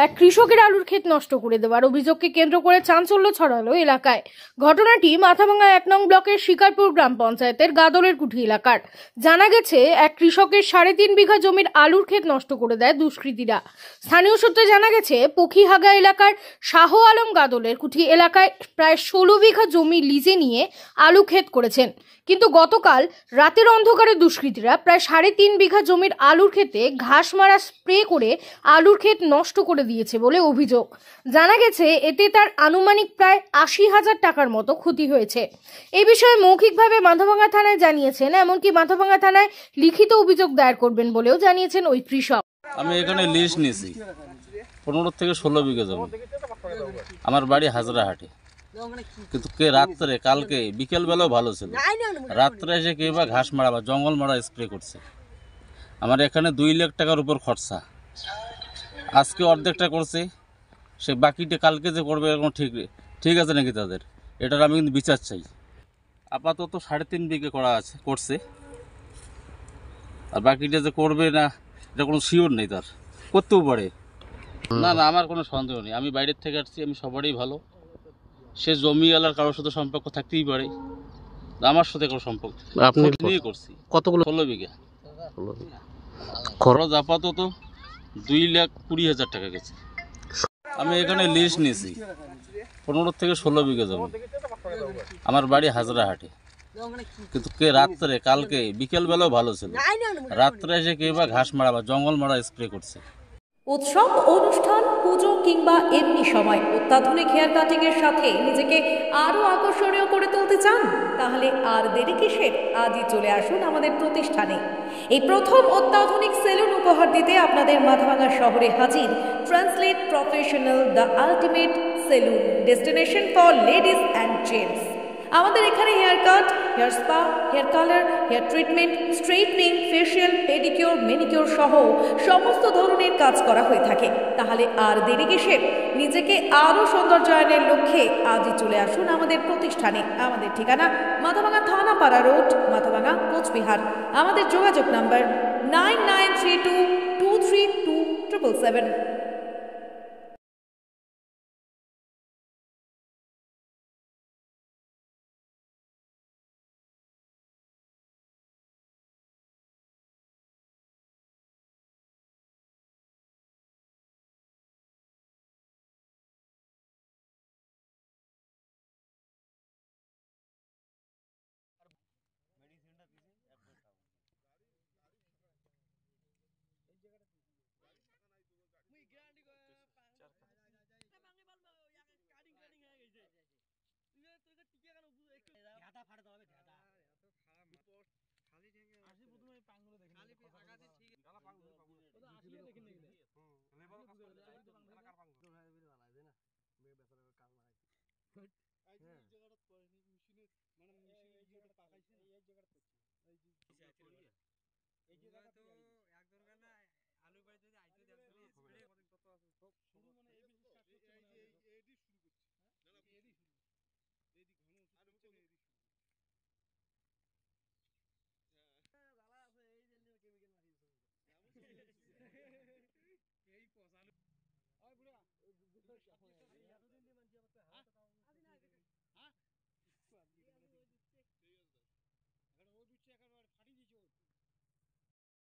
এক কৃষকের আলুর ক্ষেত নষ্ট করে দেওয়ার অভিযোগকে কেন্দ্র করে চাঞ্চল্য ছড়ালো এলাকায়। ঘটনাটি মাথাভাঙা 1 নং ব্লকের শিকারপুর গ্রাম পঞ্চায়েতের গাদলের কুঠি এলাকার। জানা গেছে, এক কৃষকের 3.5 বিঘা জমির আলুর ক্ষেত নষ্ট করে দেয় দুষ্কৃতীরা। স্থানীয় সূত্রে জানা গেছে, পখিহাগা এলাকার শাহ আলম গাদলের কুঠি এলাকায় প্রায় 16 বিঘা জমি লিজে নিয়ে আলু ক্ষেত করেছেন। কিন্তু গতকাল রাতের অন্ধকারে দুষ্কৃতীরা প্রায় 3.5 বিঘা জমির আলুর ক্ষেতে ঘাস মারা স্প্রে করে আলুর ক্ষেত নষ্ট করে দিয়েছে বলে অভিযোগ। জানা গেছে, এতে তার আনুমানিক প্রায় 80,000 টাকার মতো ক্ষতি হয়েছে। এই বিষয়ে মৌখিকভাবে মাথাভাঙা থানায় জানিয়েছেন, এমনকি মাথাভাঙা থানায় লিখিত অভিযোগ দায়ের করবেন বলেও জানিয়েছেন ওই কৃষক। আমি এখানে লিজ নিয়েছি 15 থেকে 16 বিঘা জমি। আমার বাড়ি হাজরাহাটে। কিন্তু রাত্রে কালকে বিকেলবেলাও ভালো ছিল, রাত্রে এসে কে বা ঘাস মারা বা জঙ্গল মারা স্প্রে করছে। আমার এখানে 2 লাখ টাকার উপর খরচা। আজকে অর্ধেকটা করছে, সে বাকিটা কালকে যে করবে এরকম ঠিক আছে নাকি তাদের, এটার আমি কিন্তু বিচার চাই। আপাতত 3.5 বিঘে করছে, আর বাকিটা যে করবে না এটা কোনো শিওর নেই, তার করতেও পারে। না না, আমার কোনো সন্দেহ নেই। আমি বাইরের থেকে আসছি, আমি সবারই ভালো। সে জমিওয়ালার কারোর সাথে সম্পর্ক থাকতেই পারে, আমার সাথে কোনো সম্পর্ক আপনি নিয়ে করছি। কতগুলো? 16 বিঘা। খরচ আপাতত 2,20,000 টাকা গেছে। আমি এখানে লিজ নিয়েছি 15 থেকে 16 বিঘা জমি। আমার বাড়ি হাজরাহাটে। কিন্তু রাত্রে কালকে বিকেলবেলাও ভালো ছিল, রাত্রে এসে কে বা ঘাস মারা বা জঙ্গল মারা স্প্রে করছে। উৎসব, অনুষ্ঠান, পুজো কিংবা এমনি সময় অত্যাধুনিক হেয়ার কাটিং এর সাথে নিজেকে আরো আকর্ষণীয় করে তুলতে চান? তাহলে আর দেরি কিসের? আজই চলে আসুন আমাদের প্রতিষ্ঠানে। এই প্রথম অত্যাধুনিক সেলুন উপহার দিতে আপনাদের মাথাভাঙা শহরে হাজির translate professional, the ultimate salon, destination for ladies and gents. আমাদের এখানে hair cut, hair spa, hair colour, hair treatment, straightening, facial, pedicure, manicure সহ সমস্ত ধরনের কাজ করা হয়ে থাকে। তাহলে আর দেরি কিসের? নিজেকে আরও সৌন্দর্যায়নের লক্ষ্যে আজই চলে আসুন আমাদের প্রতিষ্ঠানে। আমাদের ঠিকানা মাথাভাঙা থানাপাড়া রোড, মাথাভাঙা, কোচবিহার। আমাদের যোগাযোগ নাম্বার 9932232777। এই